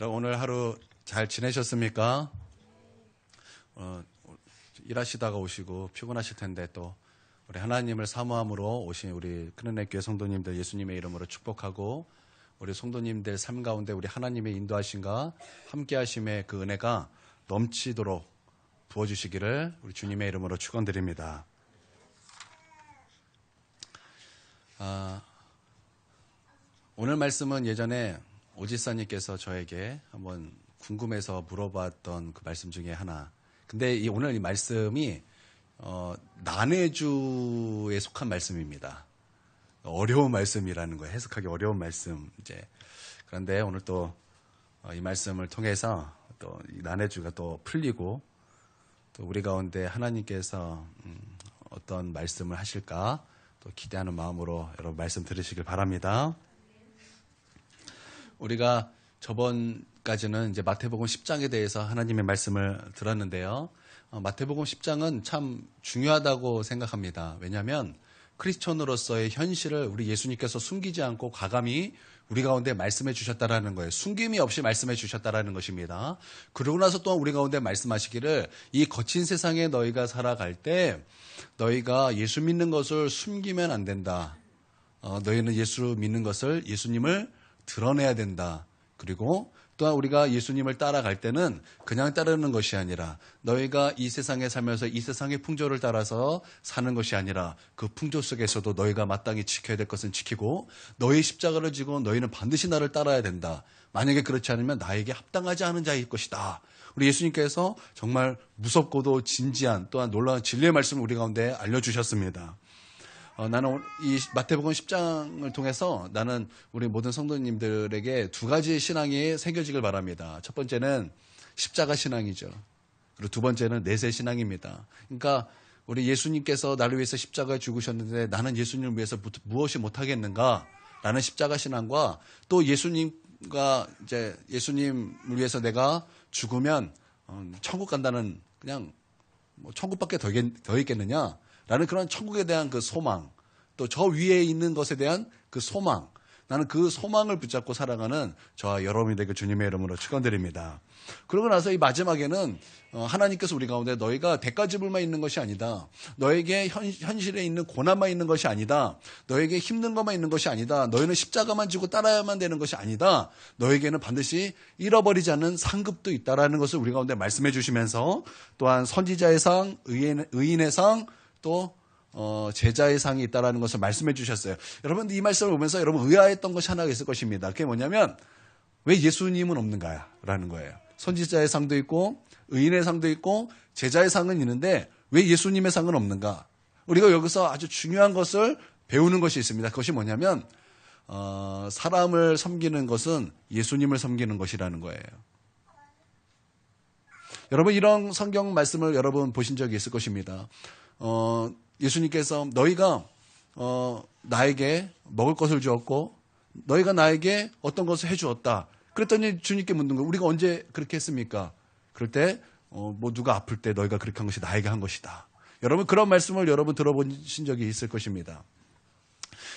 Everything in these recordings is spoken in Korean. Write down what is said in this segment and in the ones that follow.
여러분 오늘 하루 잘 지내셨습니까? 일하시다가 오시고 피곤하실 텐데 또 우리 하나님을 사모함으로 오신 우리 큰은혜 교회 성도님들 예수님의 이름으로 축복하고 우리 성도님들 삶 가운데 우리 하나님의 인도하심과 함께하심의 그 은혜가 넘치도록 부어주시기를 우리 주님의 이름으로 축원드립니다. 오늘 말씀은 예전에 오지사님께서 저에게 한번 궁금해서 물어봤던 그 말씀 중에 하나. 근데 오늘 이 말씀이 난해주에 속한 말씀입니다. 어려운 말씀이라는 거예요. 해석하기 어려운 말씀. 그런데 오늘 또 이 말씀을 통해서 또 이 난해주가 또 풀리고 또 우리 가운데 하나님께서 어떤 말씀을 하실까 또 기대하는 마음으로 여러분 말씀 들으시길 바랍니다. 우리가 저번까지는 이제 마태복음 10장에 대해서 하나님의 말씀을 들었는데요. 마태복음 10장은 참 중요하다고 생각합니다. 왜냐하면 크리스천으로서의 현실을 우리 예수님께서 숨기지 않고 과감히 우리 가운데 말씀해 주셨다라는 거예요. 숨김이 없이 말씀해 주셨다라는 것입니다. 그러고 나서 또한 우리 가운데 말씀하시기를 이 거친 세상에 너희가 살아갈 때 너희가 예수 믿는 것을 숨기면 안 된다. 너희는 예수 믿는 것을 예수님을 드러내야 된다. 그리고 또한 우리가 예수님을 따라갈 때는 그냥 따르는 것이 아니라 너희가 이 세상에 살면서 이 세상의 풍조를 따라서 사는 것이 아니라 그 풍조 속에서도 너희가 마땅히 지켜야 될 것은 지키고 너희 십자가를 지고 너희는 반드시 나를 따라야 된다. 만약에 그렇지 않으면 나에게 합당하지 않은 자일 것이다. 우리 예수님께서 정말 무섭고도 진지한 또한 놀라운 진리의 말씀을 우리 가운데 알려주셨습니다. 나는 이 마태복음 10장을 통해서 나는 우리 모든 성도님들에게 두 가지 신앙이 새겨지길 바랍니다. 첫 번째는 십자가 신앙이죠. 그리고 두 번째는 내세 신앙입니다. 그러니까 우리 예수님께서 나를 위해서 십자가에 죽으셨는데 나는 예수님을 위해서 무엇이 못하겠는가? 라는 십자가 신앙과 또 예수님과 이제 예수님을 위해서 내가 죽으면 천국 간다는 그냥 뭐 천국밖에 더 있겠느냐? 라는 그런 천국에 대한 그 소망, 또 저 위에 있는 것에 대한 그 소망, 나는 그 소망을 붙잡고 살아가는 저와 여러분이 되길 주님의 이름으로 축원드립니다. 그러고 나서 이 마지막에는 하나님께서 우리 가운데 너희가 대가지불만 있는 것이 아니다. 너에게 현실에 있는 고난만 있는 것이 아니다. 너에게 힘든 것만 있는 것이 아니다. 너희는 십자가만 지고 따라야만 되는 것이 아니다. 너에게는 반드시 잃어버리지 않는 상급도 있다라는 것을 우리 가운데 말씀해 주시면서 또한 선지자의 상, 의인의 상, 또 제자의 상이 있다라는 것을 말씀해 주셨어요. 여러분 이 말씀을 보면서 여러분 의아했던 것이 하나가 있을 것입니다. 그게 뭐냐면 왜 예수님은 없는가라는 거예요. 선지자의 상도 있고 의인의 상도 있고 제자의 상은 있는데 왜 예수님의 상은 없는가? 우리가 여기서 아주 중요한 것을 배우는 것이 있습니다. 그것이 뭐냐면 사람을 섬기는 것은 예수님을 섬기는 것이라는 거예요. 여러분 이런 성경 말씀을 여러분 보신 적이 있을 것입니다. 예수님께서 너희가 나에게 먹을 것을 주었고 너희가 나에게 어떤 것을 해주었다. 그랬더니 주님께 묻는 거예요. 우리가 언제 그렇게 했습니까? 그럴 때 뭐 누가 아플 때 너희가 그렇게 한 것이 나에게 한 것이다. 여러분 그런 말씀을 여러분 들어보신 적이 있을 것입니다.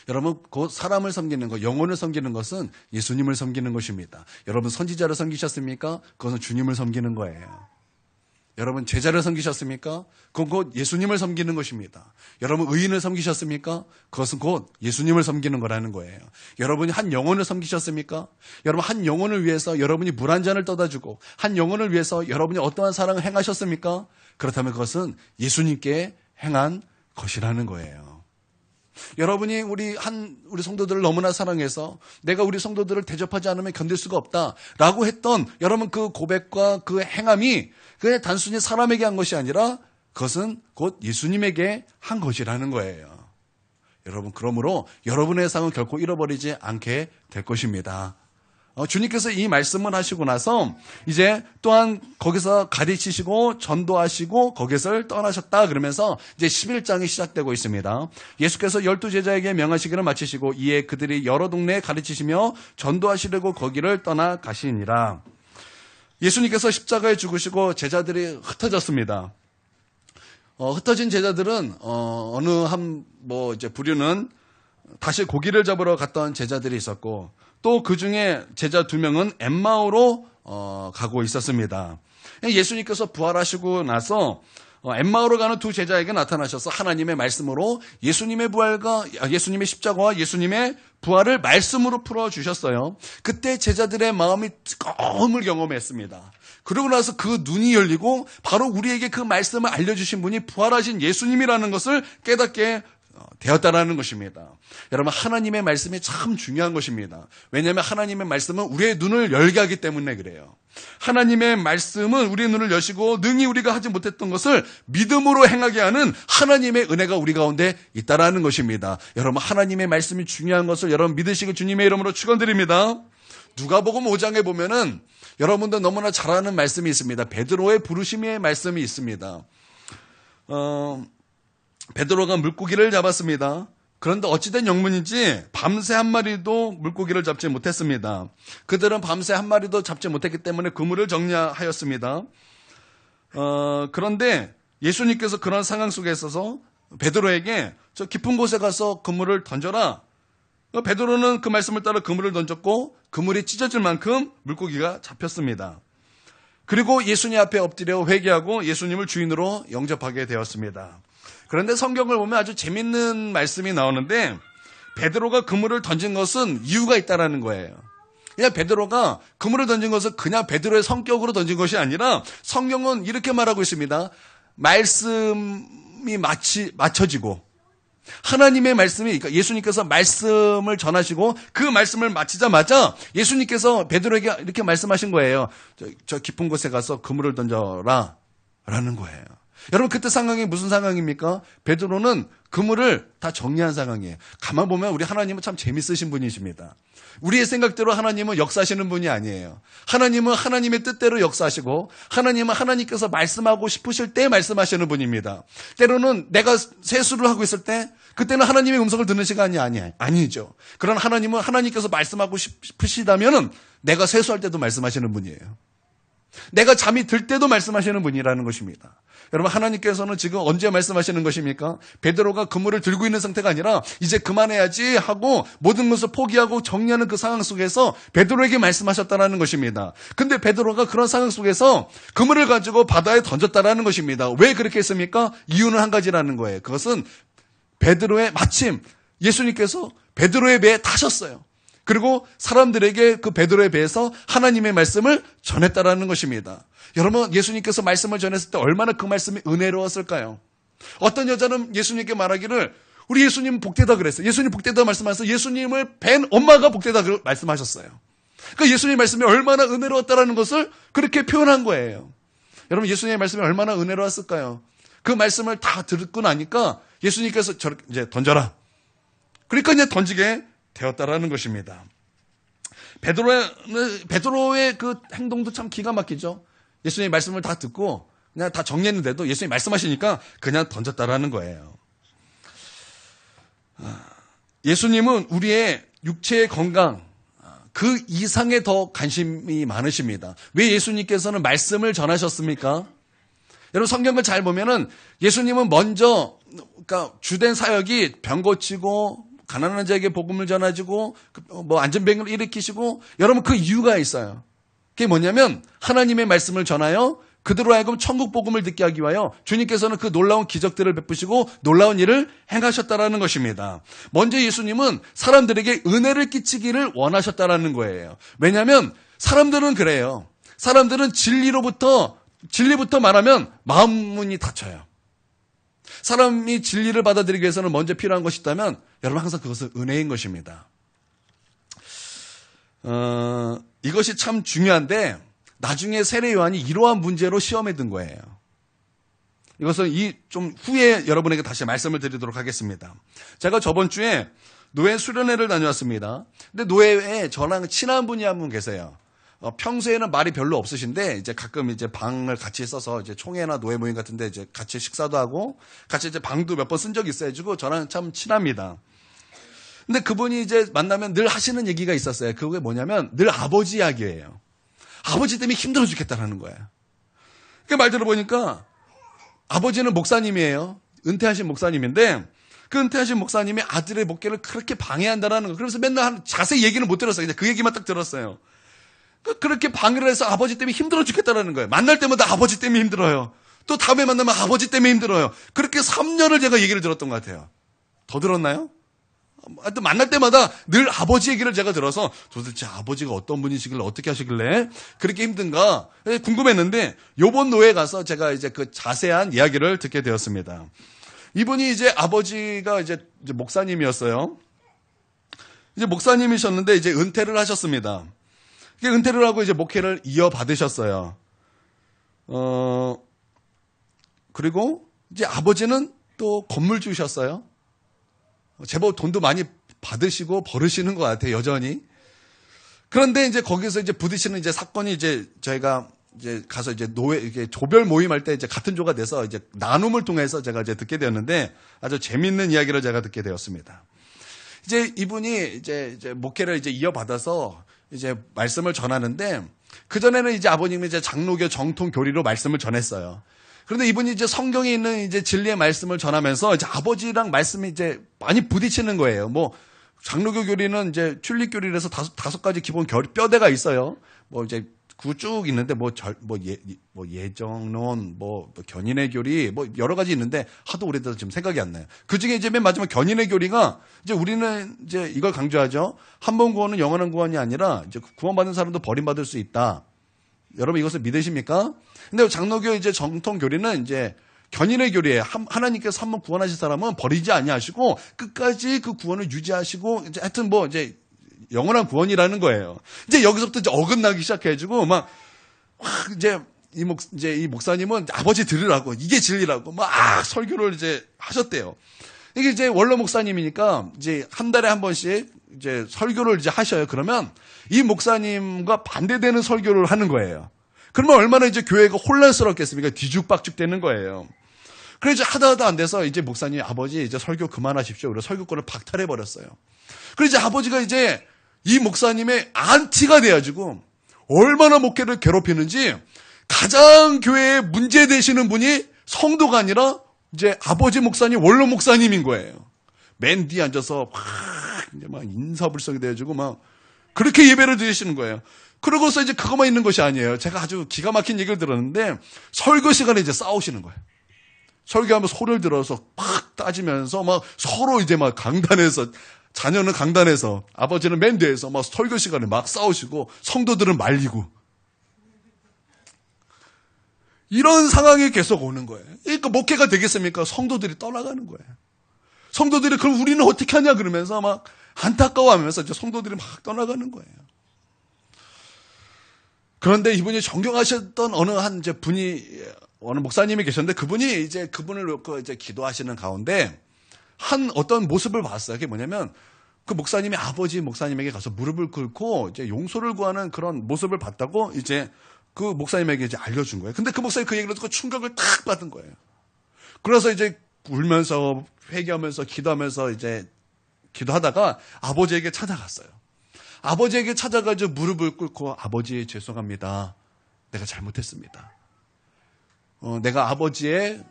여러분 곧 사람을 섬기는 것, 영혼을 섬기는 것은 예수님을 섬기는 것입니다. 여러분 선지자를 섬기셨습니까? 그것은 주님을 섬기는 거예요. 여러분 제자를 섬기셨습니까? 그건 곧 예수님을 섬기는 것입니다. 여러분 의인을 섬기셨습니까? 그것은 곧 예수님을 섬기는 거라는 거예요. 여러분이 한 영혼을 섬기셨습니까? 여러분 한 영혼을 위해서 여러분이 물 한 잔을 떠다 주고 한 영혼을 위해서 여러분이 어떠한 사랑을 행하셨습니까? 그렇다면 그것은 예수님께 행한 것이라는 거예요. 여러분이 우리 성도들을 너무나 사랑해서 내가 우리 성도들을 대접하지 않으면 견딜 수가 없다라고 했던 여러분 그 고백과 그 행함이 그냥 단순히 사람에게 한 것이 아니라 그것은 곧 예수님에게 한 것이라는 거예요. 여러분 그러므로 여러분의 상은 결코 잃어버리지 않게 될 것입니다. 주님께서 이 말씀을 하시고 나서 이제 또한 거기서 가르치시고 전도하시고 거기서 떠나셨다 그러면서 이제 11장이 시작되고 있습니다. 예수께서 12제자에게 명하시기를 마치시고 이에 그들이 여러 동네에 가르치시며 전도하시려고 거기를 떠나 가시니라. 예수님께서 십자가에 죽으시고 제자들이 흩어졌습니다. 흩어진 제자들은 어느 한 이제 부류는 다시 고기를 잡으러 갔던 제자들이 있었고 또 그 중에 제자 2명은 엠마오로 가고 있었습니다. 예수님께서 부활하시고 나서 엠마오로 가는 2 제자에게 나타나셔서 하나님의 말씀으로 예수님의 부활과 예수님의 십자가와 예수님의 부활을 말씀으로 풀어주셨어요. 그때 제자들의 마음이 뜨거움을 경험했습니다. 그러고 나서 그 눈이 열리고 바로 우리에게 그 말씀을 알려주신 분이 부활하신 예수님이라는 것을 깨닫게 되었다라는 것입니다. 여러분, 하나님의 말씀이 참 중요한 것입니다. 왜냐하면 하나님의 말씀은 우리의 눈을 열게 하기 때문에 그래요. 하나님의 말씀은 우리의 눈을 여시고 능히 우리가 하지 못했던 것을 믿음으로 행하게 하는 하나님의 은혜가 우리 가운데 있다라는 것입니다. 여러분, 하나님의 말씀이 중요한 것을 여러분 믿으시고 주님의 이름으로 축원드립니다. 누가복음 5장에 보면은 여러분도 너무나 잘 아는 말씀이 있습니다. 베드로의 부르심의 말씀이 있습니다. 베드로가 물고기를 잡았습니다. 그런데 어찌된 영문인지 밤새 한 마리도 물고기를 잡지 못했습니다. 그들은 밤새 한 마리도 잡지 못했기 때문에 그물을 정리하였습니다. 그런데 예수님께서 그런 상황 속에 있어서 베드로에게 저 깊은 곳에 가서 그물을 던져라. 베드로는 그 말씀을 따라 그물을 던졌고 그물이 찢어질 만큼 물고기가 잡혔습니다. 그리고 예수님 앞에 엎드려 회개하고 예수님을 주인으로 영접하게 되었습니다. 그런데 성경을 보면 아주 재밌는 말씀이 나오는데 베드로가 그물을 던진 것은 이유가 있다라는 거예요. 그냥 베드로가 그물을 던진 것은 그냥 베드로의 성격으로 던진 것이 아니라 성경은 이렇게 말하고 있습니다. 말씀이 맞춰지고 하나님의 말씀이, 그러니까 예수님께서 말씀을 전하시고 그 말씀을 마치자마자 예수님께서 베드로에게 이렇게 말씀하신 거예요. 저 깊은 곳에 가서 그물을 던져라 라는 거예요. 여러분, 그때 상황이 무슨 상황입니까? 베드로는 그물을 다 정리한 상황이에요. 가만 보면 우리 하나님은 참 재밌으신 분이십니다. 우리의 생각대로 하나님은 역사하시는 분이 아니에요. 하나님은 하나님의 뜻대로 역사하시고 하나님은 하나님께서 말씀하고 싶으실 때 말씀하시는 분입니다. 때로는 내가 세수를 하고 있을 때 그때는 하나님의 음성을 듣는 시간이 아니죠. 그러나 하나님은 하나님께서 말씀하고 싶으시다면 내가 세수할 때도 말씀하시는 분이에요. 내가 잠이 들 때도 말씀하시는 분이라는 것입니다. 여러분, 하나님께서는 지금 언제 말씀하시는 것입니까? 베드로가 그물을 들고 있는 상태가 아니라 이제 그만해야지 하고 모든 것을 포기하고 정리하는 그 상황 속에서 베드로에게 말씀하셨다는 것입니다. 근데 베드로가 그런 상황 속에서 그물을 가지고 바다에 던졌다는 것입니다. 왜 그렇게 했습니까? 이유는 한 가지라는 거예요. 그것은 베드로의 마침 예수님께서 베드로의 배에 타셨어요. 그리고 사람들에게 그 베드로의 배에서 하나님의 말씀을 전했다라는 것입니다. 여러분, 예수님께서 말씀을 전했을 때 얼마나 그 말씀이 은혜로웠을까요? 어떤 여자는 예수님께 말하기를 우리 예수님 복되다 그랬어요. 예수님 복되다 말씀하셔서 예수님을 뵌 엄마가 복되다 말씀하셨어요. 그러니까 예수님 말씀이 얼마나 은혜로웠다라는 것을 그렇게 표현한 거예요. 여러분, 예수님의 말씀이 얼마나 은혜로웠을까요? 그 말씀을 다 듣고 나니까 예수님께서 이제 던져라. 그러니까 이제 던지게 되었다라는 것입니다. 베드로의 그 행동도 참 기가 막히죠. 예수님의 말씀을 다 듣고 그냥 다 정리했는데도 예수님이 말씀하시니까 그냥 던졌다라는 거예요. 예수님은 우리의 육체의 건강, 그 이상에 더 관심이 많으십니다. 왜 예수님께서는 말씀을 전하셨습니까? 여러분, 성경을 잘 보면은 예수님은 먼저, 그러니까 주된 사역이 병 고치고 가난한 자에게 복음을 전하시고 안전병을 일으키시고, 여러분 그 이유가 있어요. 그게 뭐냐면 하나님의 말씀을 전하여 그들로 하여금 천국 복음을 듣게 하기 위하여 주님께서는 그 놀라운 기적들을 베푸시고 놀라운 일을 행하셨다라는 것입니다. 먼저 예수님은 사람들에게 은혜를 끼치기를 원하셨다라는 거예요. 왜냐하면 사람들은 그래요. 사람들은 진리부터 말하면 마음 문이 닫혀요. 사람이 진리를 받아들이기 위해서는 먼저 필요한 것이 있다면 여러분 항상 그것은 은혜인 것입니다. 이것이 참 중요한데 나중에 세례 요한이 이러한 문제로 시험에 든 거예요. 이것은 좀 후에 여러분에게 다시 말씀을 드리도록 하겠습니다. 제가 저번 주에 노예 수련회를 다녀왔습니다. 근데 노예에 저랑 친한 분이 한 분 계세요. 평소에는 말이 별로 없으신데 이제 가끔 이제 방을 같이 써서 이제 총회나 노예 모임 같은데 이제 같이 식사도 하고 같이 이제 방도 몇 번 쓴 적이 있어가지고 저랑 참 친합니다. 근데 그분이 이제 만나면 늘 하시는 얘기가 있었어요. 그게 뭐냐면 늘 아버지 이야기예요. 아버지 때문에 힘들어 죽겠다라는 거예요. 그 말 들어보니까 아버지는 목사님이에요. 은퇴하신 목사님인데 그 은퇴하신 목사님이 아들의 목회를 그렇게 방해한다라는 거. 그래서 맨날 자세히 얘기는 못 들었어요. 그냥 그 얘기만 딱 들었어요. 그렇게 방해를 해서 아버지 때문에 힘들어 죽겠다라는 거예요. 만날 때마다 아버지 때문에 힘들어요. 또 다음에 만나면 아버지 때문에 힘들어요. 그렇게 3년을 제가 얘기를 들었던 것 같아요. 더 들었나요? 하여튼 만날 때마다 늘 아버지 얘기를 제가 들어서 도대체 아버지가 어떤 분이시길래 어떻게 하시길래 그렇게 힘든가 궁금했는데 요번 노회에 가서 제가 이제 그 자세한 이야기를 듣게 되었습니다. 이분이 이제 아버지가 이제 목사님이었어요. 이제 목사님이셨는데 이제 은퇴를 하셨습니다. 은퇴를 하고 이제 목회를 이어받으셨어요. 그리고 이제 아버지는 또 건물주셨어요. 제법 돈도 많이 받으시고 벌으시는 것 같아요, 여전히. 그런데 이제 거기서 이제 부딪히는 이제 사건이 이제 저희가 이제 가서 이제 이게 조별 모임할 때 이제 같은 조가 돼서 이제 나눔을 통해서 제가 이제 듣게 되었는데 아주 재밌는 이야기를 제가 듣게 되었습니다. 이제 이분이 이제 목회를 이제 이어받아서 이제 말씀을 전하는데 그전에는 이제 아버님이 이제 장로교 정통 교리로 말씀을 전했어요. 그런데 이분이 이제 성경에 있는 이제 진리의 말씀을 전하면서 이제 아버지랑 말씀이 이제 많이 부딪히는 거예요. 뭐 장로교 교리는 이제 튤립 교리라서 다섯 가지 기본 뼈대가 있어요. 뭐 이제 그 쭉 있는데 예정론, 견인의 교리, 여러 가지 있는데 하도 오래돼서 지금 생각이 안 나요. 그 중에 이제 맨 마지막 견인의 교리가 이제 우리는 이제 이걸 강조하죠. 한 번 구원은 영원한 구원이 아니라 이제 구원받은 사람도 버림받을 수 있다. 여러분 이것을 믿으십니까? 근데 장로교 이제 정통 교리는 이제 견인의 교리예요. 하나님께서 한 번 구원하신 사람은 버리지 아니하시고 끝까지 그 구원을 유지하시고 이제 하여튼 이제 영원한 구원이라는 거예요. 이제 여기서부터 이제 어긋나기 시작해가지고 이제 이 목사님은 아버지 들으라고 이게 진리라고 설교를 이제 하셨대요. 이게 이제 원로 목사님이니까 이제 한 달에 한 번씩 이제 설교를 이제 하셔요. 그러면 이 목사님과 반대되는 설교를 하는 거예요. 그러면 얼마나 이제 교회가 혼란스럽겠습니까? 뒤죽박죽 되는 거예요. 그래서 하다 안 돼서 이제 목사님 아버지 이제 설교 그만하십시오. 그래서 설교권을 박탈해 버렸어요. 그래서 이제 아버지가 이제 이 목사님의 안티가 돼가지고 얼마나 목회를 괴롭히는지 가장 교회에 문제 되시는 분이 성도가 아니라 이제 아버지 목사님 원로 목사님인 거예요. 맨 뒤에 앉아서 이제 인사불성이 돼가지고 그렇게 예배를 드리시는 거예요. 그러고서 이제 그것만 있는 것이 아니에요. 제가 아주 기가 막힌 얘기를 들었는데 설교 시간에 이제 싸우시는 거예요. 설교하면서 소리를 들어서 팍 따지면서 서로 이제 강단에서 자녀는 강단에서 아버지는 맨 뒤에서 설교 시간에 싸우시고 성도들은 말리고 이런 상황이 계속 오는 거예요. 그러니까 목회가 되겠습니까? 성도들이 떠나가는 거예요. 성도들이 그럼 우리는 어떻게 하냐 그러면서 안타까워하면서 이제 성도들이 떠나가는 거예요. 그런데 이분이 존경하셨던 어느 목사님이 계셨는데 그분을 놓고 이제 기도하시는 가운데 어떤 모습을 봤어요. 그게 뭐냐면 그 목사님이 아버지 목사님에게 가서 무릎을 꿇고 이제 용서를 구하는 그런 모습을 봤다고 이제 그 목사님에게 이제 알려준 거예요. 근데 그 목사님이 그 얘기를 듣고 충격을 탁 받은 거예요. 그래서 이제 울면서 회개하면서 기도하면서 이제 기도하다가 아버지에게 찾아갔어요. 아버지에게 찾아가서 무릎을 꿇고 아버지 죄송합니다. 내가 잘못했습니다. 내가 아버지의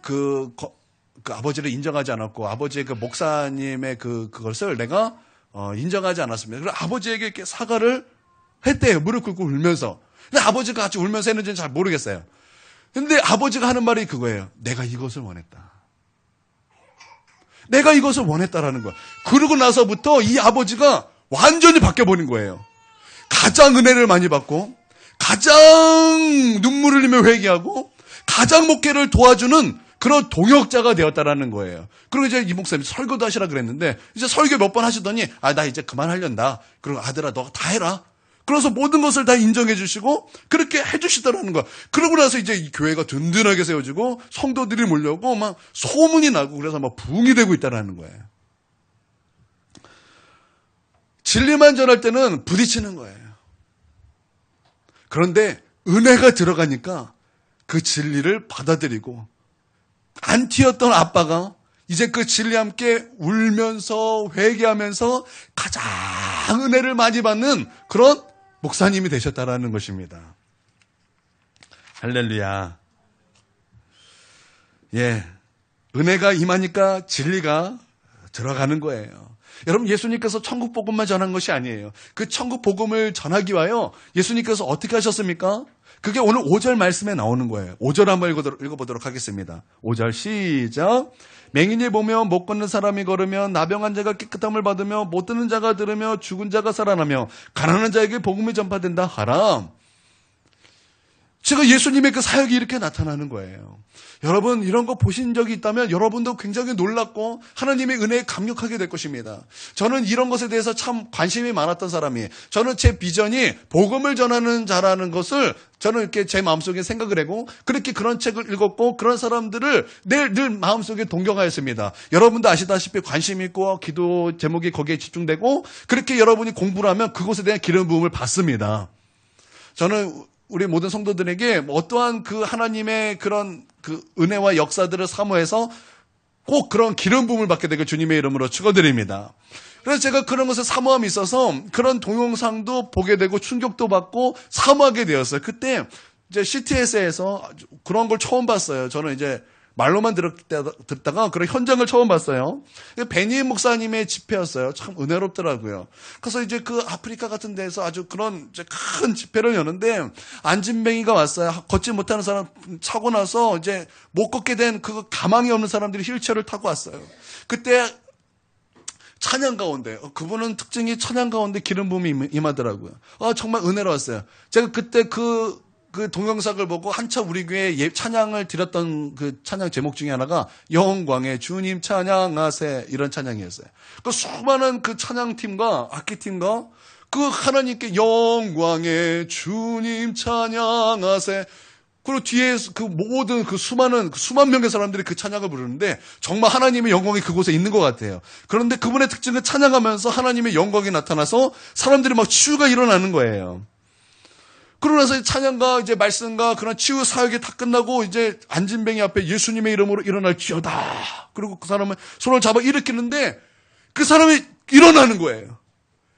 아버지를 인정하지 않았고 아버지의 그 목사님의 그것을 내가 인정하지 않았습니다. 그래서 아버지에게 이렇게 사과를 했대요. 무릎 꿇고 울면서. 근데 아버지가 같이 울면서 했는지는 잘 모르겠어요. 근데 아버지가 하는 말이 그거예요. 내가 이것을 원했다. 내가 이것을 원했다라는 거야. 그러고 나서부터 이 아버지가 완전히 바뀌어버린 거예요. 가장 은혜를 많이 받고 가장 눈물을 흘리며 회개하고 가장 목회를 도와주는 그런 동역자가 되었다라는 거예요. 그리고 이제 이 목사님이 설교도 하시라 그랬는데 이제 설교 몇 번 하시더니 나 이제 그만하련다. 그리고 아들아 너가 다 해라. 그래서 모든 것을 다 인정해 주시고 그렇게 해 주시더라는 거야. 그러고 나서 이제 이 교회가 든든하게 세워지고 성도들이 몰려오고 소문이 나고 그래서 부흥이 되고 있다라는 거예요. 진리만 전할 때는 부딪히는 거예요. 그런데 은혜가 들어가니까 그 진리를 받아들이고 안티였던 아빠가 이제 그 진리와 함께 울면서 회개하면서 가장 은혜를 많이 받는 그런 목사님이 되셨다라는 것입니다. 할렐루야. 예. 은혜가 임하니까 진리가 들어가는 거예요. 여러분, 예수님께서 천국 복음만 전한 것이 아니에요. 그 천국 복음을 전하기 위하여 예수님께서 어떻게 하셨습니까? 그게 오늘 5절 말씀에 나오는 거예요. 5절 한번 읽어보도록 하겠습니다. 5절 시작. 맹인이 보며 못 걷는 사람이 걸으며 나병한 자가 깨끗함을 받으며 못 듣는 자가 들으며 죽은 자가 살아나며 가난한 자에게 복음이 전파된다 하라. 제가 예수님의 그 사역이 이렇게 나타나는 거예요. 여러분, 이런 거 보신 적이 있다면 여러분도 굉장히 놀랍고 하나님의 은혜에 감격하게 될 것입니다. 저는 이런 것에 대해서 참 관심이 많았던 사람이에요. 저는 제 비전이 복음을 전하는 자라는 것을 저는 이렇게 제 마음속에 생각을 하고 그렇게 그런 책을 읽었고 그런 사람들을 늘 마음속에 동경하였습니다. 여러분도 아시다시피 관심 있고 기도 제목이 거기에 집중되고 그렇게 여러분이 공부를 하면 그것에 대한 기름 부음을 받습니다. 저는 우리 모든 성도들에게 어떠한 그 하나님의 그런 그 은혜와 역사들을 사모해서 꼭 그런 기름 부음을 받게 되길 주님의 이름으로 축원드립니다. 그래서 제가 그런 것에 사모함이 있어서 그런 동영상도 보게 되고 충격도 받고 사모하게 되었어요. 그때 이제 CTS에서 그런 걸 처음 봤어요. 저는 이제 말로만 듣다가 그런 현장을 처음 봤어요. 베니 목사님의 집회였어요. 참 은혜롭더라고요. 그래서 이제 그 아프리카 같은 데서 아주 그런 이제 큰 집회를 여는데 안진뱅이가 왔어요. 걷지 못하는 사람 차고 나서 이제 못 걷게 된 그 가망이 없는 사람들이 휠체어를 타고 왔어요. 그때 찬양 가운데 그분은 특징이 찬양 가운데 기름 부음이 임하더라고요. 정말 은혜로웠어요. 제가 그때 그 동영상을 보고 한참 우리 교회에 찬양을 드렸던 그 찬양 제목 중에 하나가 영광의 주님 찬양하세 이런 찬양이었어요. 그 수많은 그 찬양팀과 악기팀과 그 하나님께 영광의 주님 찬양하세 그리고 뒤에 그 모든 그 수만 명의 사람들이 그 찬양을 부르는데 정말 하나님의 영광이 그곳에 있는 것 같아요. 그런데 그분의 특징은 찬양하면서 하나님의 영광이 나타나서 사람들이 막 치유가 일어나는 거예요. 그러고 나서 찬양과 이제 말씀과 그런 치유 사역이 다 끝나고 이제 안진뱅이 앞에 예수님의 이름으로 일어날지어다. 그리고 그 사람은 손을 잡아 일으키는데 그 사람이 일어나는 거예요.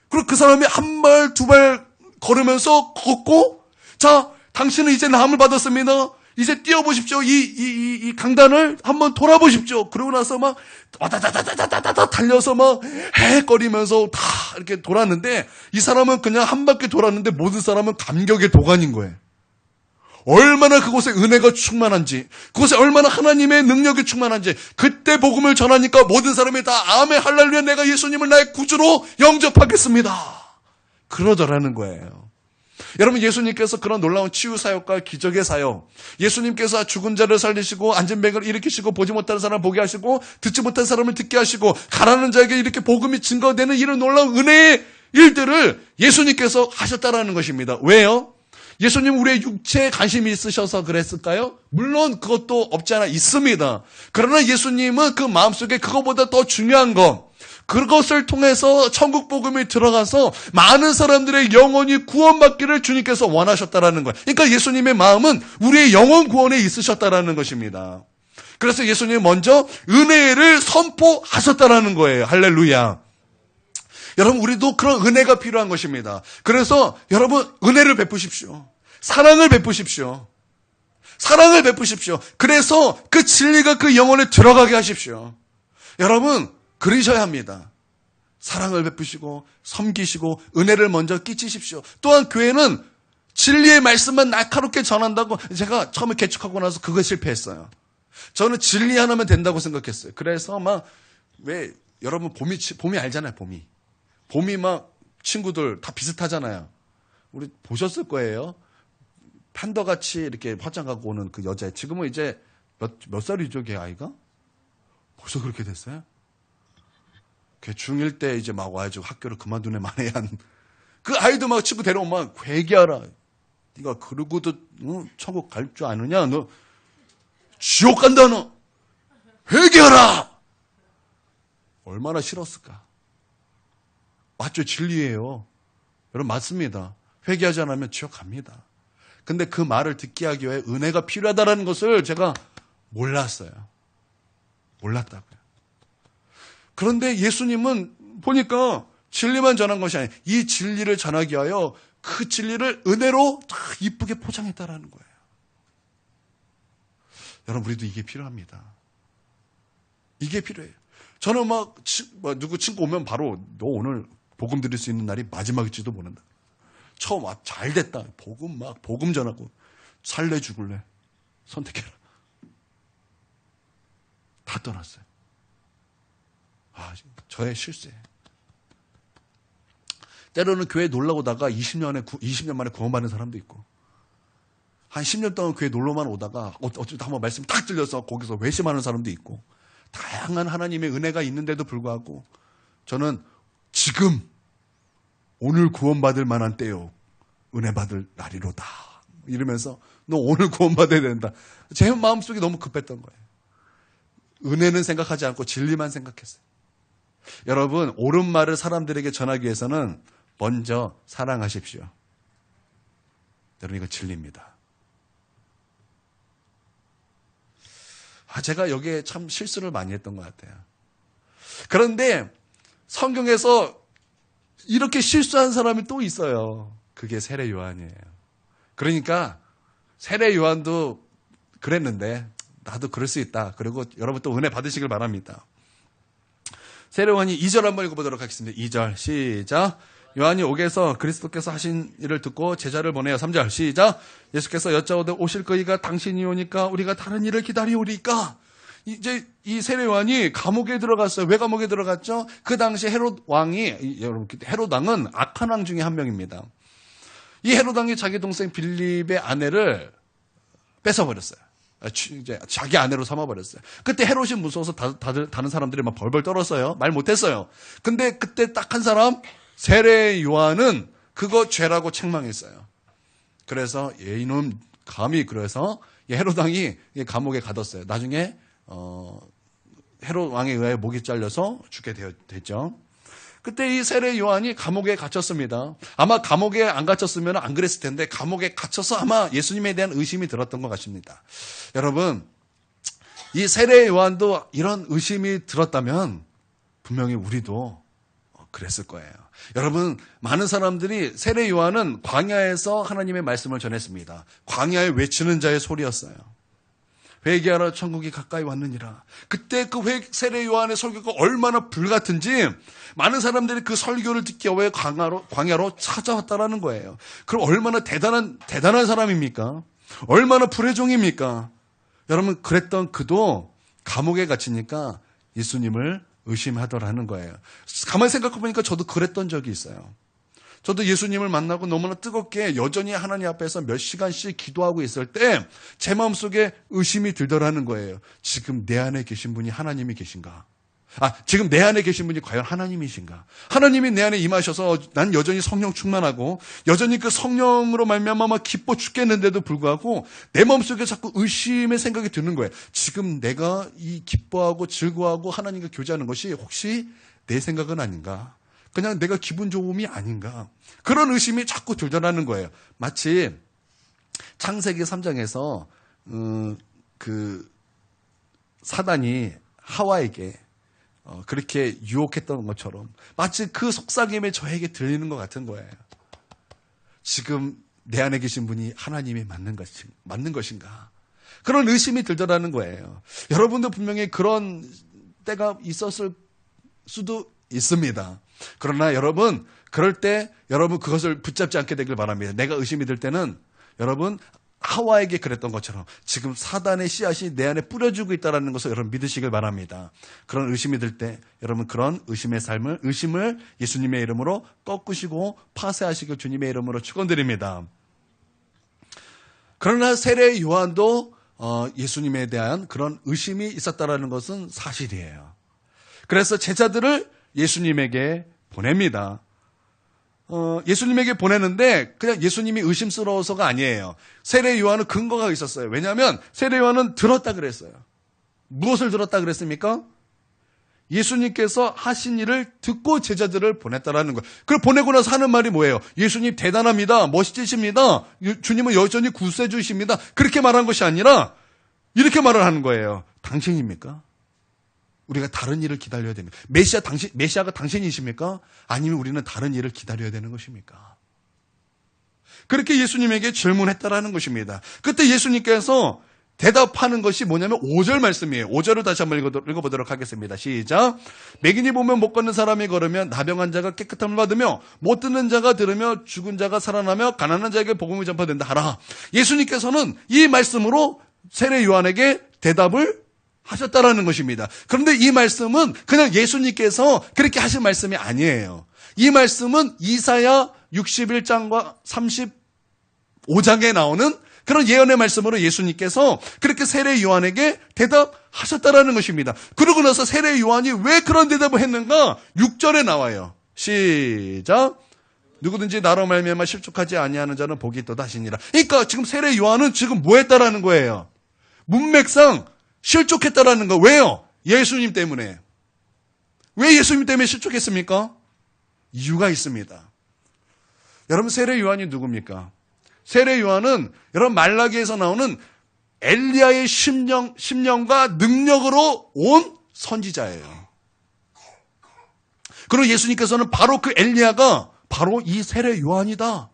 그리고 그 사람이 한 발, 두 발 걸으면서 걷고 자, 당신은 이제 나음을 받았습니다. 이제 뛰어보십시오. 이 강단을 한번 돌아보십시오. 그러고 나서 막 와다다다다다다다 달려서 막 헤헤거리면서 다 이렇게 돌았는데 이 사람은 그냥 한 바퀴 돌았는데 모든 사람은 감격의 도가니인 거예요. 얼마나 그곳에 은혜가 충만한지, 그곳에 얼마나 하나님의 능력이 충만한지 그때 복음을 전하니까 모든 사람이 다 아멘 할렐루야 내가 예수님을 나의 구주로 영접하겠습니다. 그러더라는 거예요. 여러분 예수님께서 그런 놀라운 치유 사역과 기적의 사역 예수님께서 죽은 자를 살리시고 안진뱅이를 일으키시고 보지 못하는 사람을 보게 하시고 듣지 못하는 사람을 듣게 하시고 가난한 자에게 이렇게 복음이 증거되는 이런 놀라운 은혜의 일들을 예수님께서 하셨다라는 것입니다. 왜요? 예수님 우리의 육체에 관심이 있으셔서 그랬을까요? 물론 그것도 없지 않아 있습니다. 그러나 예수님은 그 마음속에 그것보다 더 중요한 것 그것을 통해서 천국 복음이 들어가서 많은 사람들의 영혼이 구원받기를 주님께서 원하셨다라는 거예요. 그러니까 예수님의 마음은 우리의 영혼 구원에 있으셨다라는 것입니다. 그래서 예수님이 먼저 은혜를 선포하셨다라는 거예요. 할렐루야. 여러분 우리도 그런 은혜가 필요한 것입니다. 그래서 여러분 은혜를 베푸십시오. 사랑을 베푸십시오. 사랑을 베푸십시오. 그래서 그 진리가 그 영혼에 들어가게 하십시오. 여러분 그러셔야 합니다. 사랑을 베푸시고 섬기시고 은혜를 먼저 끼치십시오. 또한 교회는 진리의 말씀만 날카롭게 전한다고 제가 처음에 개척하고 나서 그거 실패했어요. 저는 진리 하나면 된다고 생각했어요. 그래서 막 왜 여러분 봄이 알잖아요. 봄이 막 친구들 다 비슷하잖아요. 우리 보셨을 거예요. 판더같이 이렇게 화장하고 오는 그 여자. 지금은 이제 몇 살이죠, 걔 아이가? 벌써 그렇게 됐어요? 걔 중1 때 이제 막 와가지고 학교를 그만두네 만에 한 그 아이도 막 친구 데려오면 막 회개하라. 네가 그러고도 천국 갈 줄 아느냐? 너 지옥 간다 너. 회개하라. 얼마나 싫었을까? 맞죠? 진리예요. 여러분 맞습니다. 회개하지 않으면 지옥 갑니다. 근데 그 말을 듣게 하기 위해 은혜가 필요하다는 것을 제가 몰랐어요. 몰랐다고요. 그런데 예수님은 보니까 진리만 전한 것이 아니에요. 이 진리를 전하기 위하여 그 진리를 은혜로 다 이쁘게 포장했다라는 거예요. 여러분 우리도 이게 필요합니다. 이게 필요해요. 저는 누구 친구 오면 바로 너 오늘 복음 드릴 수 있는 날이 마지막일지도 모른다. 처음 잘 됐다. 복음 전하고 살래 죽을래 선택해라. 다 떠났어요. 저의 실수예요. 때로는 교회에 놀러 오다가 20년 만에 구원받는 사람도 있고, 한 10년 동안 교회에 놀러만 오다가 어쩌다 한번 말씀 딱 들려서 거기서 회심하는 사람도 있고, 다양한 하나님의 은혜가 있는데도 불구하고 저는 지금 오늘 구원받을 만한 때요, 은혜 받을 날이로다 이러면서 너 오늘 구원받아야 된다. 제 마음속이 너무 급했던 거예요. 은혜는 생각하지 않고 진리만 생각했어요. 여러분, 옳은 말을 사람들에게 전하기 위해서는 먼저 사랑하십시오. 여러분, 이거 진리입니다. 제가 여기에 참 실수를 많이 했던 것 같아요. 그런데 성경에서 이렇게 실수한 사람이 또 있어요. 그게 세례 요한이에요. 그러니까 세례 요한도 그랬는데 나도 그럴 수 있다. 그리고 여러분 또 은혜 받으시길 바랍니다. 세례 요한이 2절 한번 읽어보도록 하겠습니다. 2절 시작. 요한이 옥에서 그리스도께서 하신 일을 듣고 제자를 보내요. 3절 시작. 예수께서 여짜오되 오실 거이가 당신이 오니까 우리가 다른 일을 기다리오리까. 이제 이 세례 요한이 감옥에 들어갔어요. 왜 감옥에 들어갔죠? 그 당시 헤롯 왕이, 여러분, 헤롯 왕은 악한 왕 중에 한 명입니다. 이 헤롯 왕이 자기 동생 빌립의 아내를 뺏어버렸어요. 이제 자기 아내로 삼아버렸어요. 그때 헤롯이 무서워서 다른 사람들이 막 벌벌 떨었어요. 말 못했어요. 근데 그때 딱 한 사람, 세례 요한은 그거 죄라고 책망했어요. 그래서 이놈 감히, 그래서 헤롯 왕이 감옥에 가뒀어요. 나중에 헤롯 왕에 의해 목이 잘려서 죽게 됐죠. 그때 이 세례 요한이 감옥에 갇혔습니다. 아마 감옥에 안 갇혔으면 안 그랬을 텐데 감옥에 갇혀서 아마 예수님에 대한 의심이 들었던 것 같습니다. 여러분, 이 세례 요한도 이런 의심이 들었다면 분명히 우리도 그랬을 거예요. 여러분, 많은 사람들이 세례 요한은 광야에서 하나님의 말씀을 전했습니다. 광야에 외치는 자의 소리였어요. 회개하라, 천국이 가까이 왔느니라. 그때 그 세례 요한의 설교가 얼마나 불같은지 많은 사람들이 그 설교를 듣기 위해 광야로 찾아왔다라는 거예요. 그럼 얼마나 대단한 사람입니까? 얼마나 불의 종입니까? 여러분, 그랬던 그도 감옥에 갇히니까 예수님을 의심하더라는 거예요. 가만히 생각해보니까 저도 그랬던 적이 있어요. 저도 예수님을 만나고 너무나 뜨겁게 여전히 하나님 앞에서 몇 시간씩 기도하고 있을 때 제 마음속에 의심이 들더라는 거예요. 지금 내 안에 계신 분이 하나님이 계신가? 지금 내 안에 계신 분이 과연 하나님이신가? 하나님이 내 안에 임하셔서 난 여전히 성령 충만하고 여전히 그 성령으로 말미암아 기뻐 죽겠는데도 불구하고 내 마음속에 자꾸 의심의 생각이 드는 거예요. 지금 내가 이 기뻐하고 즐거워하고 하나님과 교제하는 것이 혹시 내 생각은 아닌가? 그냥 내가 기분 좋음이 아닌가? 그런 의심이 자꾸 들더라는 거예요. 마치 창세기 3장에서 그 사단이 하와에게 그렇게 유혹했던 것처럼 마치 그 속삭임이 저에게 들리는 것 같은 거예요. 지금 내 안에 계신 분이 하나님이 맞는 것인가? 그런 의심이 들더라는 거예요. 여러분도 분명히 그런 때가 있었을 수도 있습니다. 그러나 여러분, 그럴 때 여러분 그것을 붙잡지 않게 되길 바랍니다. 내가 의심이 들 때는 여러분 하와에게 그랬던 것처럼 지금 사단의 씨앗이 내 안에 뿌려지고 있다는 것을 여러분 믿으시길 바랍니다. 그런 의심이 들 때 여러분 그런 의심을 예수님의 이름으로 꺾으시고 파쇄하시길 주님의 이름으로 축원드립니다. 그러나 세례 요한도 예수님에 대한 그런 의심이 있었다는 것은 사실이에요. 그래서 제자들을 예수님에게 보냅니다. 예수님에게 보내는데 그냥 예수님이 의심스러워서가 아니에요. 세례 요한은 근거가 있었어요. 왜냐하면 세례 요한은 들었다 그랬어요. 무엇을 들었다 그랬습니까? 예수님께서 하신 일을 듣고 제자들을 보냈다라는 거예요. 그걸 보내고 나서 하는 말이 뭐예요? 예수님 대단합니다. 멋지십니다. 주님은 여전히 구세주이십니다. 그렇게 말한 것이 아니라 이렇게 말을 하는 거예요. 당신입니까? 우리가 다른 일을 기다려야 됩니다. 메시아가 당신이십니까? 아니면 우리는 다른 일을 기다려야 되는 것입니까? 그렇게 예수님에게 질문했다라는 것입니다. 그때 예수님께서 대답하는 것이 뭐냐면 5절 말씀이에요. 5절을 다시 한번 읽어보도록 하겠습니다. 시작. 맹인이 보면 못 걷는 사람이 걸으면 나병한 자가 깨끗함을 받으며 못 듣는 자가 들으며 죽은 자가 살아나며 가난한 자에게 복음이 전파된다 하라. 예수님께서는 이 말씀으로 세례 요한에게 대답을 하셨다라는 것입니다. 그런데 이 말씀은 그냥 예수님께서 그렇게 하신 말씀이 아니에요. 이 말씀은 이사야 61장과 35장에 나오는 그런 예언의 말씀으로 예수님께서 그렇게 세례 요한에게 대답하셨다라는 것입니다. 그러고 나서 세례 요한이 왜 그런 대답을 했는가? 6절에 나와요. 시작. 누구든지 나로 말미암아 실족하지 아니하는 자는 복이 있도다 하시니라. 그러니까 지금 세례 요한은 지금 뭐 했다라는 거예요? 문맥상 실족했다라는 거. 왜요? 예수님 때문에. 왜 예수님 때문에 실족했습니까? 이유가 있습니다. 여러분, 세례 요한이 누굽니까? 세례 요한은 여러분 말라기에서 나오는 엘리야의 심령과 능력으로 온 선지자예요. 그리고 예수님께서는 바로 그 엘리야가 바로 이 세례 요한이다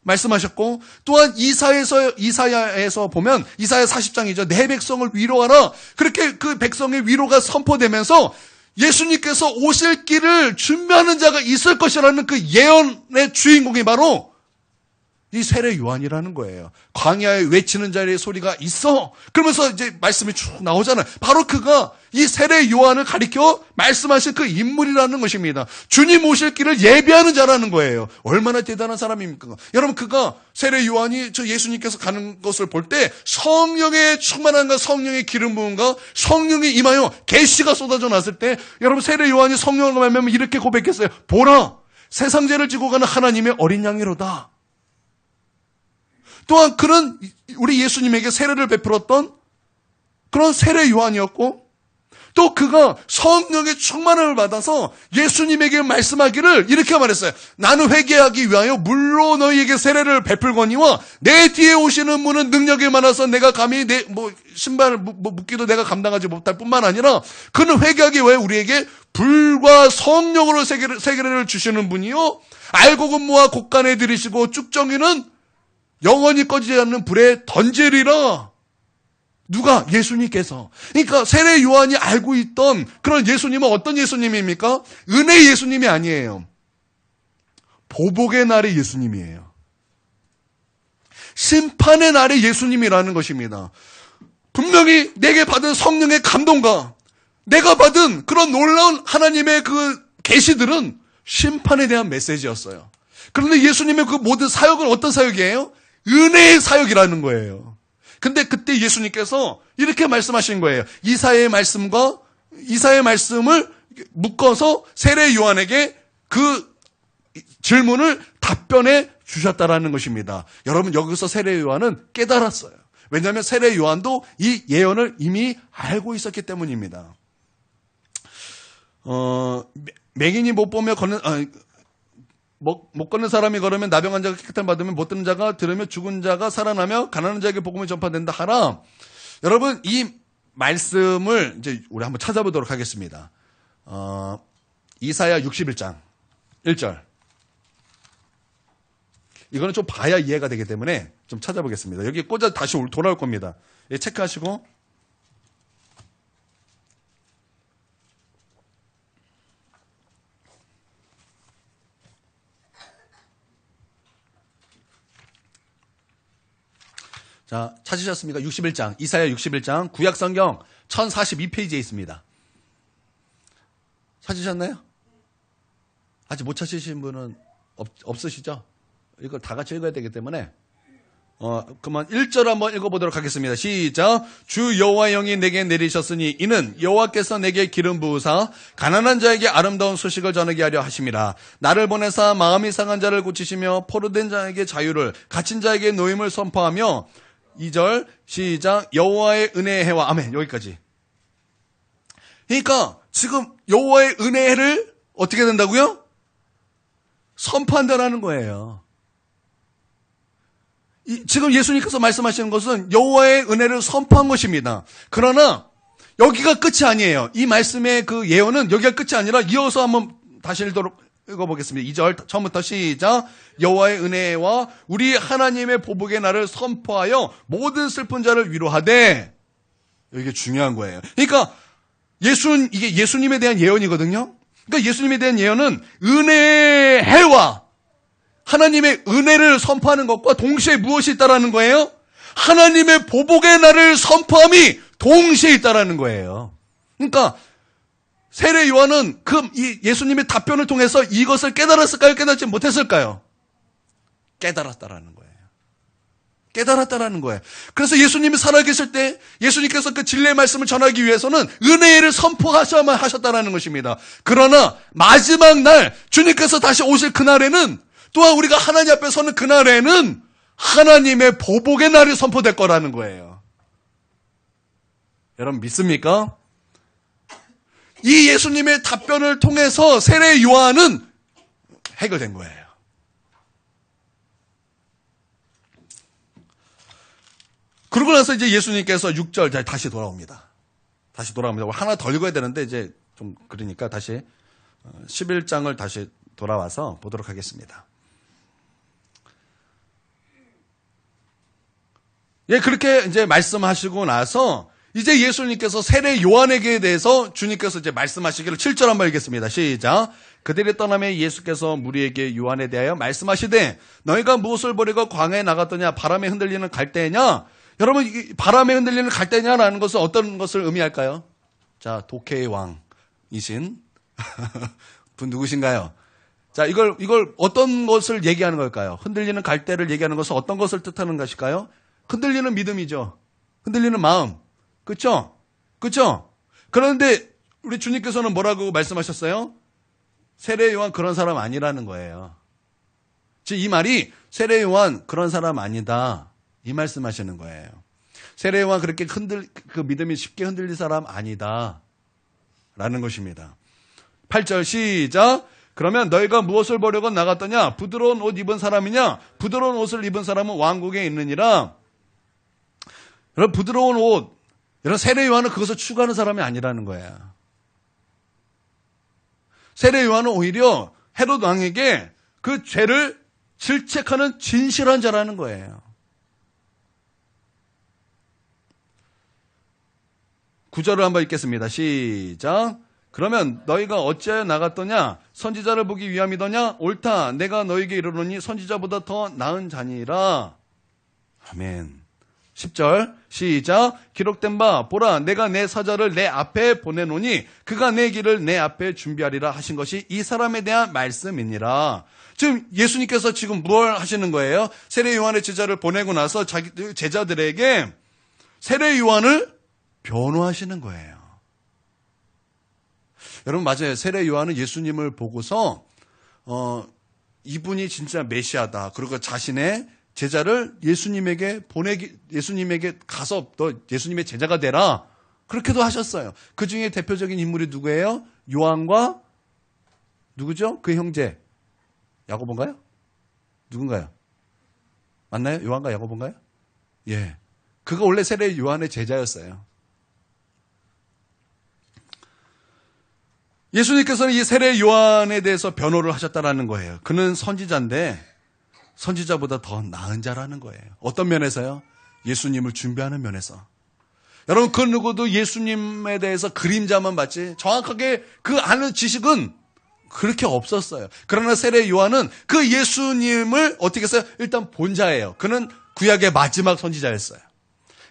말씀하셨고, 또한 이사야에서 보면 이사야 40장이죠. 내 백성을 위로하라. 그렇게 그 백성의 위로가 선포되면서 예수님께서 오실 길을 준비하는 자가 있을 것이라는 그 예언의 주인공이 바로 이 세례 요한이라는 거예요. 광야에 외치는 자의 소리가 있어. 그러면서 이제 말씀이 쭉 나오잖아요. 바로 그가 이 세례 요한을 가리켜 말씀하신 그 인물이라는 것입니다. 주님 오실 길을 예비하는 자라는 거예요. 얼마나 대단한 사람입니까? 여러분, 그가 세례 요한이 저 예수님께서 가는 것을 볼 때 성령의 충만함과 성령의 기름 부음과 성령이 임하여 계시가 쏟아져 났을 때 여러분, 세례 요한이 성령을 말하면 이렇게 고백했어요. 보라, 세상 죄를 지고 가는 하나님의 어린 양이로다. 또한 그는 우리 예수님에게 세례를 베풀었던 그런 세례 요한이었고, 또 그가 성령의 충만함을 받아서 예수님에게 말씀하기를 이렇게 말했어요. 나는 회개하기 위하여 물로 너희에게 세례를 베풀거니와 내 뒤에 오시는 분은 능력이 많아서 내가 감히 내 신발을 묶기도 내가 감당하지 못할 뿐만 아니라 그는 회개하기 위하여 우리에게 불과 성령으로 세례를 주시는 분이요 알고 근무와 곡간에 들이시고 쭉정이는 영원히 꺼지지 않는 불에 던지리라. 누가? 예수님께서. 그러니까 세례 요한이 알고 있던 그런 예수님은 어떤 예수님입니까? 은혜의 예수님이 아니에요. 보복의 날의 예수님이에요. 심판의 날의 예수님이라는 것입니다. 분명히 내게 받은 성령의 감동과 내가 받은 그런 놀라운 하나님의 그 계시들은 심판에 대한 메시지였어요. 그런데 예수님의 그 모든 사역은 어떤 사역이에요? 은혜의 사역이라는 거예요. 근데 그때 예수님께서 이렇게 말씀하신 거예요. 이사야의 말씀을 묶어서 세례 요한에게 그 질문을 답변해 주셨다라는 것입니다. 여러분, 여기서 세례 요한은 깨달았어요. 왜냐하면 세례 요한도 이 예언을 이미 알고 있었기 때문입니다. 맹인이 못 보며 못 걷는 사람이 걸으면 나병한 자가 깨끗함을 받으면 못 듣는 자가 들으며 죽은 자가 살아나며 가난한 자에게 복음이 전파된다 하라. 여러분, 이 말씀을 이제 우리 한번 찾아보도록 하겠습니다. 이사야 61장 1절. 이거는 좀 봐야 이해가 되기 때문에 좀 찾아보겠습니다. 여기 꽂아 다시 돌아올 겁니다. 예, 체크하시고. 자, 찾으셨습니까? 61장, 이사야 61장, 구약성경 1042페이지에 있습니다. 찾으셨나요? 아직 못 찾으신 분은 없으시죠? 이걸 다 같이 읽어야 되기 때문에 그만 1절 한번 읽어보도록 하겠습니다. 시작. 주 여호와의 영이 내게 내리셨으니 이는 여호와께서 내게 기름 부으사 가난한 자에게 아름다운 소식을 전하게 하려 하심이라. 나를 보내사 마음이 상한 자를 고치시며 포로된 자에게 자유를, 갇힌 자에게 노임을 선포하며 2절 시작. 여호와의 은혜의 해와 아멘. 여기까지. 그러니까 지금 여호와의 은혜를 어떻게 된다고요? 선포한다라는 거예요. 지금 예수님께서 말씀하시는 것은 여호와의 은혜를 선포한 것입니다. 그러나 여기가 끝이 아니에요. 이 말씀의 그 예언은 여기가 끝이 아니라 이어서 한번 다시 읽어보겠습니다. 2절 처음부터 시작. 여호와의 은혜와 우리 하나님의 보복의 날을 선포하여 모든 슬픈 자를 위로하되. 이게 중요한 거예요. 그러니까 이게 예수님에 대한 예언이거든요. 그러니까 예수님에 대한 예언은 은혜의 해와 하나님의 은혜를 선포하는 것과 동시에 무엇이 있다라는 거예요? 하나님의 보복의 날을 선포함이 동시에 있다라는 거예요. 그러니까 세례 요한은 이 예수님의 답변을 통해서 이것을 깨달았을까요? 깨닫지 못했을까요? 깨달았다라는 거예요. 깨달았다라는 거예요. 그래서 예수님이 살아계실 때 예수님께서 그 진리의 말씀을 전하기 위해서는 은혜를 선포하셔야만 하셨다라는 것입니다. 그러나 마지막 날 주님께서 다시 오실 그날에는 또한 우리가 하나님 앞에 서는 그날에는 하나님의 보복의 날이 선포될 거라는 거예요. 여러분 믿습니까? 이 예수님의 답변을 통해서 세례 요한은 해결된 거예요. 그러고 나서 이제 예수님께서 6절 다시 돌아옵니다. 다시 돌아옵니다. 하나 더 읽어야 되는데 이제 좀 그러니까 다시 11장을 다시 돌아와서 보도록 하겠습니다. 예, 그렇게 이제 말씀하시고 나서 이제 예수님께서 세례 요한에게 대해서 주님께서 이제 말씀하시기를 7절 한번 읽겠습니다. 시작. 그들이 떠나며 예수께서 무리에게 요한에 대하여 말씀하시되 너희가 무엇을 버리고 광야에 나갔더냐? 바람에 흔들리는 갈대냐? 여러분, 바람에 흔들리는 갈대냐라는 것은 어떤 것을 의미할까요? 자, 독해의 왕이신 분 누구신가요? 자, 이걸 어떤 것을 얘기하는 걸까요? 흔들리는 갈대를 얘기하는 것은 어떤 것을 뜻하는 것일까요? 흔들리는 믿음이죠. 흔들리는 마음. 그렇죠? 그렇죠? 그런데 우리 주님께서는 뭐라고 말씀하셨어요? 세례 요한 그런 사람 아니라는 거예요. 즉 이 말이 세례 요한 그런 사람 아니다. 이 말씀하시는 거예요. 세례 요한 그렇게 그 믿음이 쉽게 흔들릴 사람 아니다. 라는 것입니다. 8절 시작. 그러면 너희가 무엇을 보려고 나갔더냐? 부드러운 옷 입은 사람이냐? 부드러운 옷을 입은 사람은 왕국에 있느니라. 여러분 부드러운 옷, 여러분 세례 요한은 그것을 추구하는 사람이 아니라는 거예요. 세례 요한은 오히려 헤롯 왕에게 그 죄를 질책하는 진실한 자라는 거예요. 9절을 한번 읽겠습니다. 시작. 그러면 너희가 어찌하여 나갔더냐? 선지자를 보기 위함이더냐? 옳다. 내가 너희에게 이르노니 선지자보다 더 나은 자니라. 아멘. 10절 시작. 기록된 바 보라 내가 내 사자를 내 앞에 보내노니 그가 내 길을 내 앞에 준비하리라 하신 것이 이 사람에 대한 말씀이니라. 지금 예수님께서 지금 뭘 하시는 거예요? 세례 요한의 제자를 보내고 나서 자기 제자들에게 세례 요한을 변호하시는 거예요. 여러분 맞아요. 세례 요한은 예수님을 보고서 이분이 진짜 메시아다. 그리고 자신의 제자를 예수님에게 가서 너 예수님의 제자가 되라. 그렇게도 하셨어요. 그 중에 대표적인 인물이 누구예요? 요한과 누구죠? 그 형제. 야고보인가요? 누군가요? 맞나요? 요한과 야고보인가요? 예. 그가 원래 세례 요한의 제자였어요. 예수님께서는 이 세례 요한에 대해서 변호를 하셨다라는 거예요. 그는 선지자인데 선지자보다 더 나은 자라는 거예요. 어떤 면에서요? 예수님을 준비하는 면에서. 여러분 그 누구도 예수님에 대해서 그림자만 봤지 정확하게 그 아는 지식은 그렇게 없었어요. 그러나 세례 요한은 그 예수님을 어떻게 했어요? 일단 본 자예요. 그는 구약의 마지막 선지자였어요.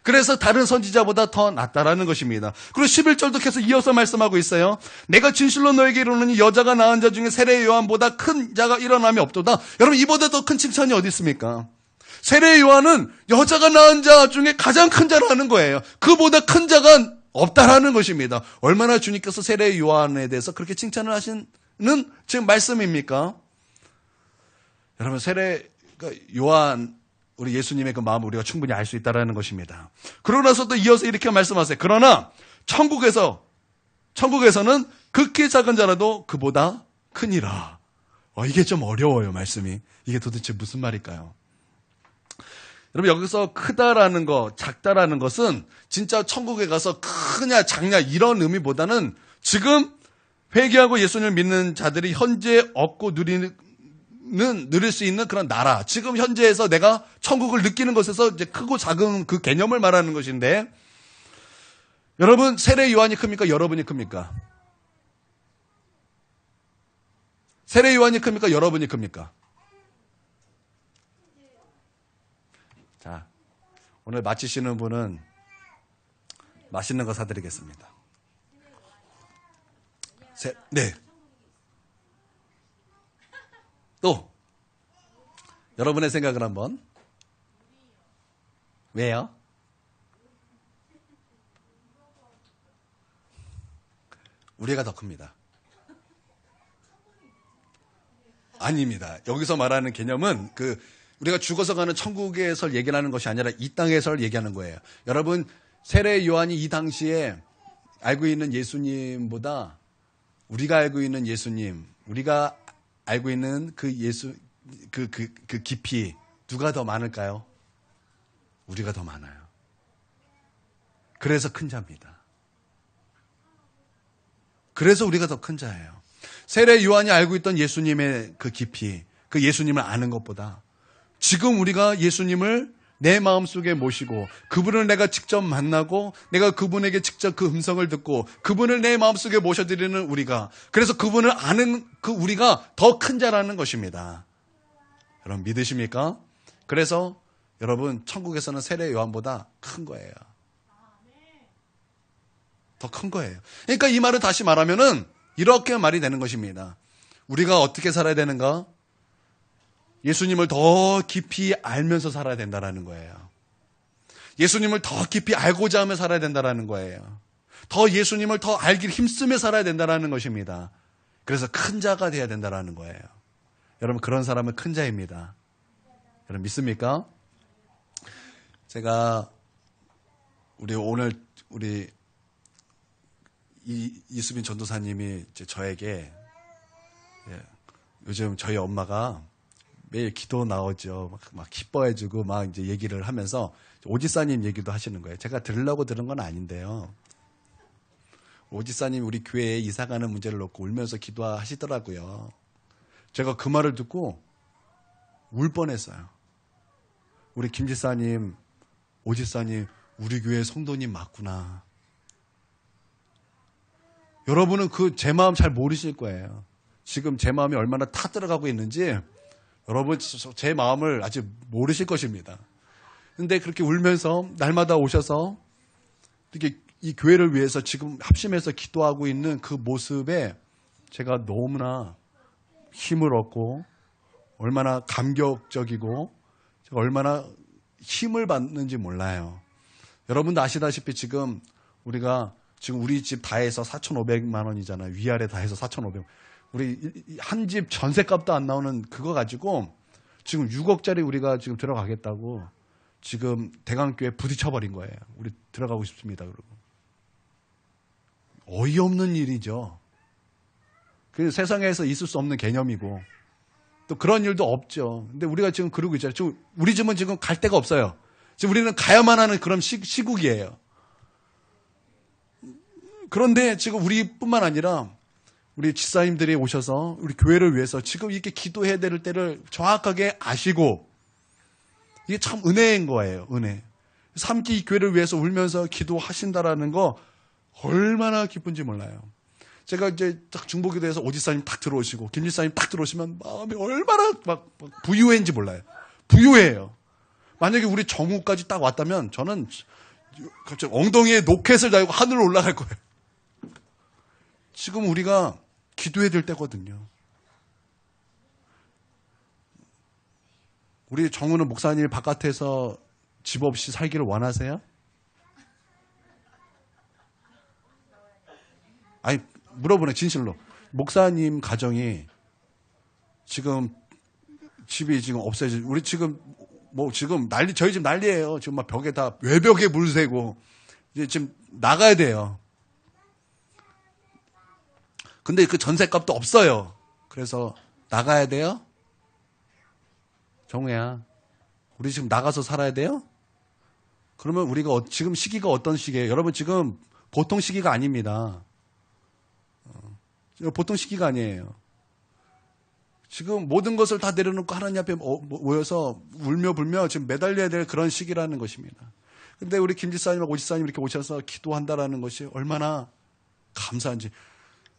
그래서 다른 선지자보다 더 낫다라는 것입니다. 그리고 11절도 계속 이어서 말씀하고 있어요. 내가 진실로 너에게 이르노니 여자가 낳은 자 중에 세례 요한보다 큰 자가 일어남이 없도다. 여러분 이보다 더 큰 칭찬이 어디 있습니까? 세례 요한은 여자가 낳은 자 중에 가장 큰 자라는 거예요. 그보다 큰 자가 없다라는 것입니다. 얼마나 주님께서 세례 요한에 대해서 그렇게 칭찬을 하시는 지금 말씀입니까? 여러분 세례 요한 우리 예수님의 그 마음을 우리가 충분히 알 수 있다는 것입니다. 그러고 나서 또 이어서 이렇게 말씀하세요. 그러나 천국에서는 극히 작은 자라도 그보다 크니라. 이게 좀 어려워요, 말씀이. 이게 도대체 무슨 말일까요? 여러분 여기서 크다라는 거, 작다라는 것은 진짜 천국에 가서 크냐 작냐 이런 의미보다는 지금 회개하고 예수님을 믿는 자들이 현재 얻고 누릴 수 있는 그런 나라. 지금 현재에서 내가 천국을 느끼는 것에서 이제 크고 작은 그 개념을 말하는 것인데, 여러분, 세례 요한이 큽니까? 여러분이 큽니까? 세례 요한이 큽니까? 여러분이 큽니까? 자, 오늘 마치시는 분은 맛있는 거 사드리겠습니다. 네. 또 여러분의 생각을 한번. 왜요? 우리가 더 큽니다. 아닙니다. 여기서 말하는 개념은 우리가 죽어서 가는 천국에서 얘기하는 것이 아니라 이 땅에서 얘기하는 거예요. 여러분, 세례 요한이 이 당시에 알고 있는 예수님보다 우리가 알고 있는 예수님, 우리가 알고 있는 그 깊이, 누가 더 많을까요? 우리가 더 많아요. 그래서 큰 자입니다. 그래서 우리가 더 큰 자예요. 세례 요한이 알고 있던 예수님의 그 깊이, 그 예수님을 아는 것보다 지금 우리가 예수님을 내 마음속에 모시고 그분을 내가 직접 만나고 내가 그분에게 직접 그 음성을 듣고 그분을 내 마음속에 모셔드리는 우리가, 그래서 그분을 아는 그 우리가 더 큰 자라는 것입니다. 여러분 믿으십니까? 그래서 여러분 천국에서는 세례 요한보다 큰 거예요. 더 큰 거예요. 그러니까 이 말을 다시 말하면은 이렇게 말이 되는 것입니다. 우리가 어떻게 살아야 되는가? 예수님을 더 깊이 알면서 살아야 된다는 거예요. 예수님을 더 깊이 알고자 하며 살아야 된다는 거예요. 더 예수님을 더 알기 힘쓰며 살아야 된다는 것입니다. 그래서 큰 자가 돼야 된다는 거예요. 여러분 그런 사람은 큰 자입니다. 여러분 믿습니까? 제가 오늘 이수빈 전도사님이 저에게 요즘 저희 엄마가 매일 기도 나오죠. 막 기뻐해주고 막 이제 얘기를 하면서 오지사님 얘기도 하시는 거예요. 제가 들으려고 들은 건 아닌데요. 오지사님 우리 교회에 이사가는 문제를 놓고 울면서 기도하시더라고요. 제가 그 말을 듣고 울 뻔했어요. 우리 김지사님, 오지사님, 우리 교회 성도님 맞구나. 여러분은 제 마음 잘 모르실 거예요. 지금 제 마음이 얼마나 타들어가고 있는지 여러분 제 마음을 아직 모르실 것입니다. 근데 그렇게 울면서 날마다 오셔서 이렇게 이 교회를 위해서 지금 합심해서 기도하고 있는 그 모습에 제가 너무나 힘을 얻고 얼마나 감격적이고 제가 얼마나 힘을 받는지 몰라요. 여러분도 아시다시피 지금 우리 집 다 해서 4,500만 원이잖아요. 위아래 다 해서 4,500만. 우리 한 집 전세값도 안 나오는 그거 가지고 지금 6억짜리 우리가 지금 들어가겠다고 지금 대강교회 부딪혀버린 거예요. 우리 들어가고 싶습니다. 그러고. 어이없는 일이죠. 그 세상에서 있을 수 없는 개념이고 또 그런 일도 없죠. 근데 우리가 지금 그러고 있잖아요. 우리 집은 지금 갈 데가 없어요. 지금 우리는 가야만 하는 그런 시국이에요. 그런데 지금 우리뿐만 아니라 우리 집사님들이 오셔서 우리 교회를 위해서 지금 이렇게 기도해야 될 때를 정확하게 아시고 이게 참 은혜인 거예요. 은혜. 함께 이 교회를 위해서 울면서 기도하신다라는 거 얼마나 기쁜지 몰라요. 제가 이제 딱 중보기도에서 오지사님 딱 들어오시고 김지사님 딱 들어오시면 마음이 얼마나 막 부유해인지 몰라요. 부유해요. 만약에 우리 정우까지 딱 왔다면 저는 갑자기 엉덩이에 노켓을 달고 하늘로 올라갈 거예요. 지금 우리가 기도해야 될 때거든요. 우리 정우는 목사님이 바깥에서 집 없이 살기를 원하세요? 아니, 물어보네, 진실로. 목사님 가정이 지금 집이 지금 없어지고, 우리 지금 지금 저희 집 난리예요. 지금 막 벽에 외벽에 물 새고, 이제 지금 나가야 돼요. 근데 그 전셋값도 없어요. 그래서 나가야 돼요? 정우야, 우리 지금 나가서 살아야 돼요? 그러면 우리가 지금 시기가 어떤 시기예요? 여러분 지금 보통 시기가 아닙니다. 보통 시기가 아니에요. 지금 모든 것을 다 내려놓고 하나님 앞에 모여서 울며 불며 지금 매달려야 될 그런 시기라는 것입니다. 근데 우리 김 지사님하고 오 지사님 이렇게 오셔서 기도한다라는 것이 얼마나 감사한지.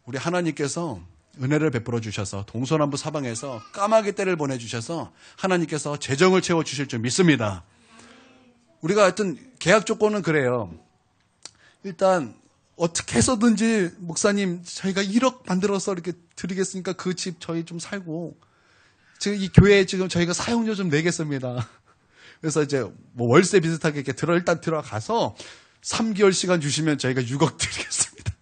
우리 하나님께서 은혜를 베풀어 주셔서 동서남북 사방에서 까마귀 떼를 보내주셔서 하나님께서 재정을 채워주실 줄 믿습니다. 우리가 하여튼 계약 조건은 그래요. 일단 어떻게 해서든지 목사님 저희가 1억 만들어서 이렇게 드리겠으니까 그 집 저희 좀 살고 지금 이 교회에 지금 저희가 사용료 좀 내겠습니다. 그래서 이제 뭐 월세 비슷하게 이렇게 일단 들어가서 3개월 시간 주시면 저희가 6억 드리겠습니다.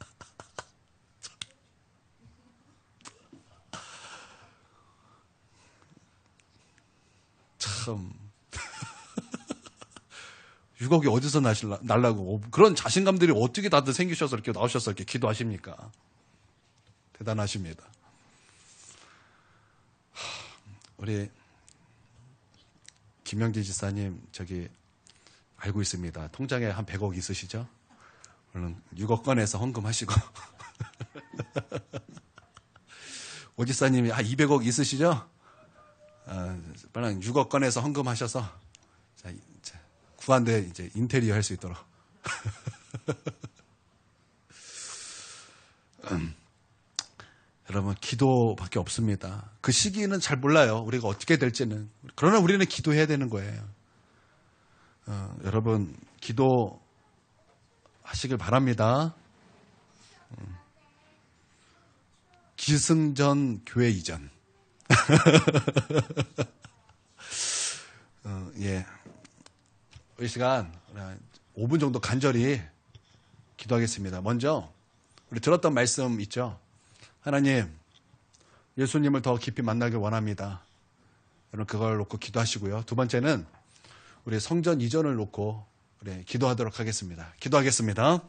참 6억이 어디서 날라고 그런 자신감들이 어떻게 다들 생기셔서 이렇게 나오셔서 이렇게 기도하십니까? 대단하십니다. 우리 김영재 지사님 저기 알고 있습니다. 통장에 한 100억 있으시죠? 얼른 6억 꺼내서 헌금하시고 오 지사님이 한 200억 있으시죠? 빨리 6억 꺼내서 헌금하셔서 구한데 이제 인테리어 할 수 있도록. 여러분 기도밖에 없습니다. 그 시기는 잘 몰라요. 우리가 어떻게 될지는. 그러나 우리는 기도해야 되는 거예요. 여러분 기도하시길 바랍니다. 기승전 교회 이전. 예. 이 시간 5분 정도 간절히 기도하겠습니다. 먼저 우리 들었던 말씀 있죠? 하나님, 예수님을 더 깊이 만나길 원합니다. 여러분 그걸 놓고 기도하시고요. 두 번째는 우리 성전 이전을 놓고 기도하도록 하겠습니다. 기도하겠습니다.